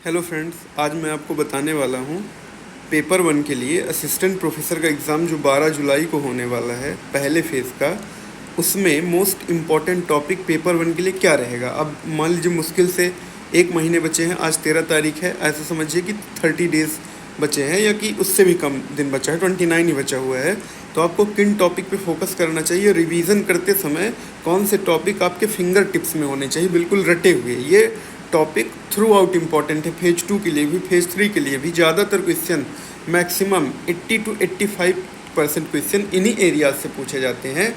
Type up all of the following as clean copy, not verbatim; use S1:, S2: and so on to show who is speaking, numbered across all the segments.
S1: Hello friends, आज मैं आपको बताने वाला हूँ पेपर वन के लिए असिस्टेंट प्रोफेसर का एग्ज़ाम जो 12 जुलाई को होने वाला है, पहले फेज़ का। उसमें most important topic paper one के लिए क्या रहेगा। अब मान लीजिए मुश्किल से 1 महीने बचे हैं, आज 13 तारीख है, ऐसा समझिए कि 30 डेज़ बचे हैं या कि उससे भी कम दिन बचा है, 29 ही बचा हुआ है। तो आपको किन टॉपिक पे फोकस करना चाहिए, रिवीजन करते समय कौन से टॉपिक आपके फिंगर टिप्स में होने चाहिए, बिल्कुल रटे हुए। ये टॉपिक थ्रू आउट इम्पॉर्टेंट है, फेज 2 के लिए भी, फेज 3 के लिए भी। ज़्यादातर क्वेश्चन मैक्सिमम 80 to 85% क्वेश्चन इन्हीं एरियाज से पूछे जाते हैं।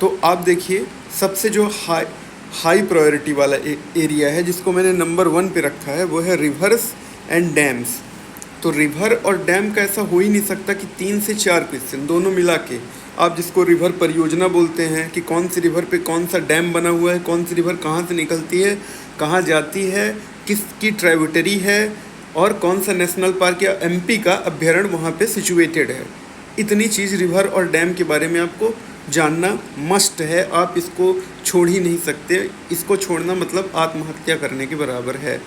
S1: तो आप देखिए, सबसे जो हाई प्रायोरिटी वाला एरिया है, जिसको मैंने नंबर 1 पे रखा है, वो है रिवर्स एंड डैम्स। तो रिवर और डैम का ऐसा हो ही नहीं सकता कि 3 से 4 क्वेश्चन दोनों मिला के, आप जिसको रिवर परियोजना बोलते हैं कि कौन सी रिवर पे कौन सा डैम बना हुआ है, कौन सी रिवर कहाँ से निकलती है, कहाँ जाती है, किसकी ट्राइब्यूटरी है, और कौन सा नेशनल पार्क या एमपी का अभ्यारण्य वहाँ पे सिचुएटेड है। इतनी चीज़ रिवर और डैम के बारे में आपको जानना मस्ट है। आप इसको छोड़ ही नहीं सकते। इसको छोड़ना मतलब आत्महत्या करने के बराबर है।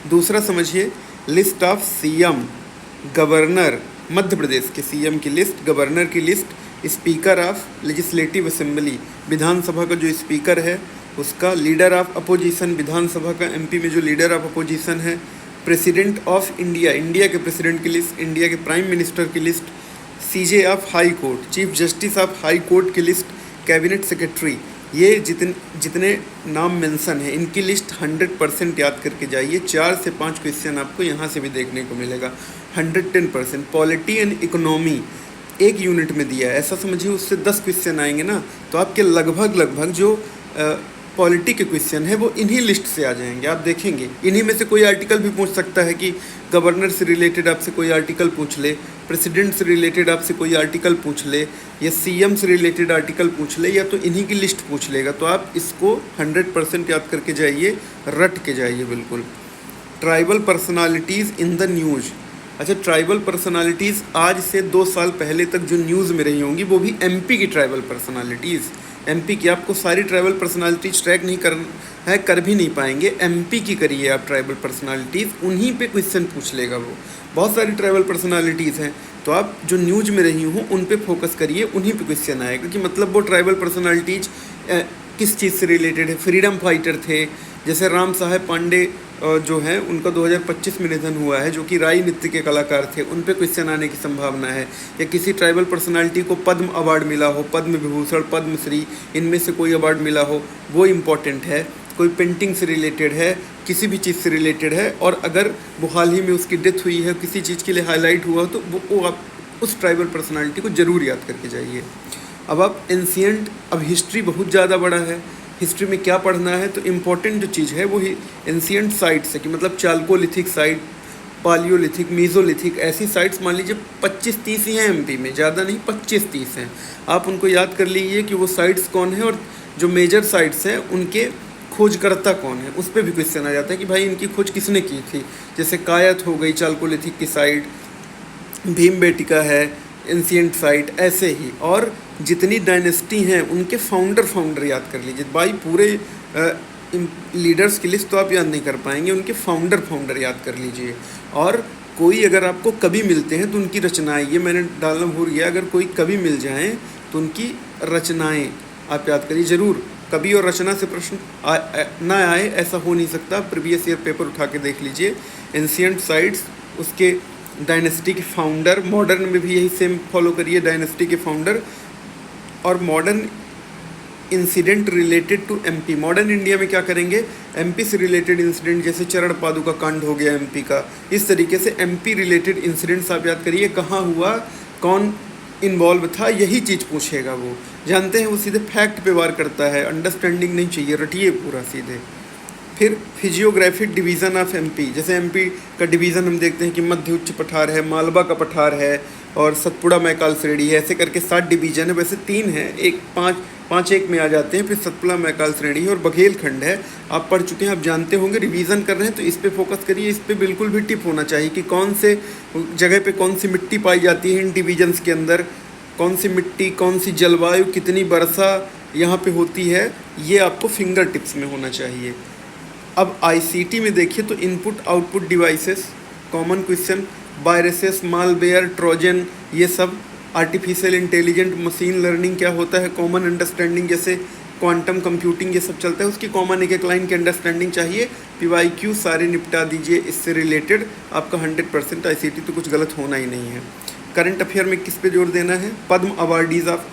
S1: दूसरा समझिए, list of CM, governor, Madhya Pradesh के सीएम की लिस्ट, गवर्नर की list, speaker of legislative assembly, विधानसभा का जो स्पीकर है उसका, लीडर ऑफ अपोजिशन, विधानसभा का एमपी में जो लीडर ऑफ अपोजिशन है, प्रेसिडेंट ऑफ इंडिया, इंडिया के प्रेसिडेंट की लिस्ट, इंडिया के प्राइम मिनिस्टर की list, CJ of high court, chief justice of high court की लिस्ट, कैबिनेट सेक्रेटरी। ये जितने नाम मेंशन है, इनकी लिस्ट 100% याद करके जाइए। 4 से 5 क्वेश्चन आपको यहाँ से भी देखने को मिलेगा। 110%। पॉलिटी एंड इकोनॉमी एक यूनिट में दिया है, ऐसा समझिए उससे 10 क्वेश्चन आएंगे ना, तो आपके लगभग जो पॉलिटी के क्वेश्चन है वो इन्हीं लिस्ट से आ जाएंगे। आप देखेंगे इन्हीं में से कोई आर्टिकल भी पूछ सकता है कि गवर्नर से रिलेटेड आपसे कोई आर्टिकल पूछ ले, प्रेसिडेंट से रिलेटेड आपसे कोई आर्टिकल पूछ ले, या सीएम से रिलेटेड आर्टिकल पूछ ले, या तो इन्हीं की लिस्ट पूछ लेगा। तो आप इसको 100% याद करके जाइए, रट के जाइए बिल्कुल। Tribal personalities in the news. अच्छा, ट्राइबल पर्सनालिटीज़ आज से 2 साल पहले तक जो न्यूज़ में रही होंगी, वो भी एमपी की ट्राइबल पर्सनालिटीज़। एमपी की आपको सारी ट्राइबल पर्सनालिटीज़ ट्रैक नहीं है, कर भी नहीं पाएंगे। एमपी की करिए आप ट्राइबल पर्सनालिटीज़, उन्हीं पे क्वेश्चन पूछ लेगा वो। बहुत सारी ट्राइबल पर्सनालिटीज़ हैं, तो आप जो न्यूज़ में रही हों उन पे फोकस करिए, उन्हीं पे क्वेश्चन आएगा कि मतलब वो ट्राइबल पर्सनालिटीज़ किस चीज़ से रिलेटेड है। फ्रीडम फाइटर थे, जैसे राम साहेब पांडे जो हैं, उनका 2025 में निधन हुआ है, जो कि राई नृत्य के कलाकार थे, उन पे क्वेश्चन आने की संभावना है। या किसी ट्राइबल पर्सनालिटी को पद्म अवार्ड मिला हो, पद्म विभूषण, पद्मश्री, इनमें से कोई अवार्ड मिला हो, वो इम्पॉर्टेंट है। कोई पेंटिंग से रिलेटेड है, किसी भी चीज़ से रिलेटेड है, और अगर वो हाल ही में उसकी डेथ हुई है, किसी चीज़ के लिए हाईलाइट हुआ, तो वो आप उस ट्राइबल पर्सनालिटी को ज़रूर याद करके जाइए। अब आप एंशिएंट, अब हिस्ट्री बहुत ज़्यादा बड़ा है, हिस्ट्री में क्या पढ़ना है, तो इम्पॉर्टेंट जो चीज़ है वो ही एंशिएंट साइट्स है, कि मतलब चालकोलिथिक साइट, पालियोलिथिक, मीज़ोलिथिक, ऐसी साइट्स मान लीजिए 25-30 ही हैं एमपी में, ज़्यादा नहीं, 25-30 हैं। आप उनको याद कर लीजिए कि वो साइट्स कौन है, और जो मेजर साइट्स हैं उनके खोजकर्ता कौन है, उस पर भी क्वेश्चन आ जाता है कि भाई इनकी खोज किसने की थी। जैसे कायत हो गई चालकोलिथिक की साइट, भीमबेटिका है एंशिएंट साइट, ऐसे ही। और जितनी डायनेस्टी हैं उनके फाउंडर याद कर लीजिए भाई। पूरे लीडर्स की लिस्ट तो आप याद नहीं कर पाएंगे, उनके फाउंडर याद कर लीजिए। और कोई अगर आपको कवि मिलते हैं तो उनकी रचनाएं, ये मैंने डालना भूल गया, अगर कोई कवि मिल जाएं तो उनकी रचनाएं आप याद करिए ज़रूर। कवि और रचना से प्रश्न ना आए ऐसा हो नहीं सकता। प्रीवियस ईयर पेपर उठा के देख लीजिए। एंशिएंट साइट्स, उसके डायनेस्टी के फाउंडर, मॉडर्न में भी यही सेम फॉलो करिए, डायनेस्टी के फाउंडर, और modern incident related to MP. Modern India में क्या करेंगे, एमपी से रिलेटेड इंसिडेंट, जैसे चरण पादुका कांड हो गया एमपी का, इस तरीके से एमपी रिलेटेड इंसिडेंट्स आप याद करिए, कहाँ हुआ, कौन इन्वॉल्व था, यही चीज़ पूछेगा वो। जानते हैं वो सीधे फैक्ट पे वार करता है, अंडरस्टैंडिंग नहीं चाहिए, रटिए पूरा सीधे। फिर फिजियोग्राफिक डिवीज़न ऑफ एमपी, जैसे एमपी का डिवीज़न हम देखते हैं कि मध्य उच्च पठार है, मालवा का पठार है, और सतपुड़ा मैकाल श्रेणी है, ऐसे करके 7 डिवीज़न है। वैसे 3 हैं, एक 5 एक में आ जाते हैं। फिर सतपुड़ा मैकाल श्रेणी है और बघेलखंड है। आप पढ़ चुके हैं, आप जानते होंगे, रिवीजन कर रहे हैं तो इस पे फोकस करिए। इस पे बिल्कुल भी टिप होना चाहिए कि कौन से जगह पे कौन सी मिट्टी पाई जाती है इन डिवीजन्स के अंदर, कौन सी मिट्टी, कौन सी जलवायु, कितनी वर्षा यहाँ पे होती है, ये आपको फिंगर टिप्स में होना चाहिए। अब आईसीटी में देखिए तो input output devices common question, viruses, malware, Trojan, ये सब। आर्टिफिशियल इंटेलिजेंट, मशीन लर्निंग क्या होता है, कॉमन अंडरस्टैंडिंग, जैसे क्वांटम कंप्यूटिंग, ये सब चलता है, उसकी कॉमन एक एक लाइन की अंडरस्टैंडिंग चाहिए। पीवाईक्यू सारे निपटा दीजिए इससे रिलेटेड, आपका 100% आईसीटी तो कुछ गलत होना ही नहीं है। करंट अफेयर में किस पे जोर देना है, पद्म अवार्डीज़ ऑफ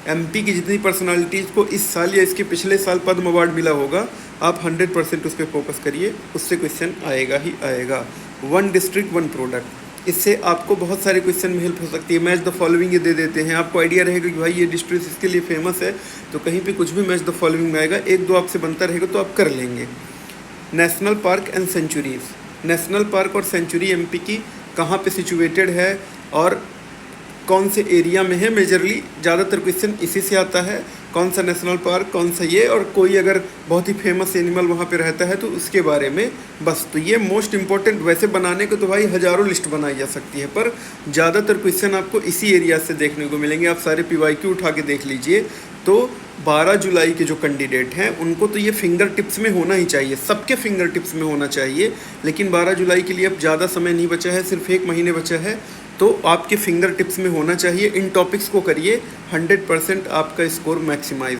S1: एमपी की जितनी पर्सनालिटीज़ को इस साल या इसके पिछले साल पद्म अवार्ड मिला होगा, आप 100% उस पर फोकस करिए, उससे क्वेश्चन आएगा ही आएगा। वन डिस्ट्रिक्ट वन प्रोडक्ट, इससे आपको बहुत सारे क्वेश्चन में हेल्प हो सकती है। मैच द फॉलोइंग ये दे देते हैं, आपको आइडिया रहेगा कि भाई ये डिस्ट्रिक्ट इसके लिए फेमस है, तो कहीं पे कुछ भी मैच द फॉलोइंग में आएगा, एक दो आपसे बनता रहेगा तो आप कर लेंगे। National park and centuries, national park और सेंचुरी एमपी की कहाँ पे सिचुएटेड है और कौन से एरिया में है, मेजरली ज़्यादातर क्वेश्चन इसी से आता है। कौन सा नेशनल पार्क, कौन सा ये, और कोई अगर बहुत ही फेमस एनिमल वहाँ पे रहता है तो उसके बारे में बस। तो ये मोस्ट इम्पॉर्टेंट, वैसे बनाने को तो भाई हज़ारों लिस्ट बनाई जा सकती है, पर ज़्यादातर क्वेश्चन आपको इसी एरिया से देखने को मिलेंगे। आप सारे पीवाईक्यू उठा के देख लीजिए, तो 12 जुलाई के जो कैंडिडेट हैं उनको तो ये फिंगर टिप्स में होना ही चाहिए, सबके फिंगर टिप्स में होना चाहिए। लेकिन 12 जुलाई के लिए अब ज़्यादा समय नहीं बचा है, सिर्फ 1 महीने बचा है, तो आपके फिंगर टिप्स में होना चाहिए। इन टॉपिक्स को करिए, 100% आपका स्कोर मैक्सिमाइज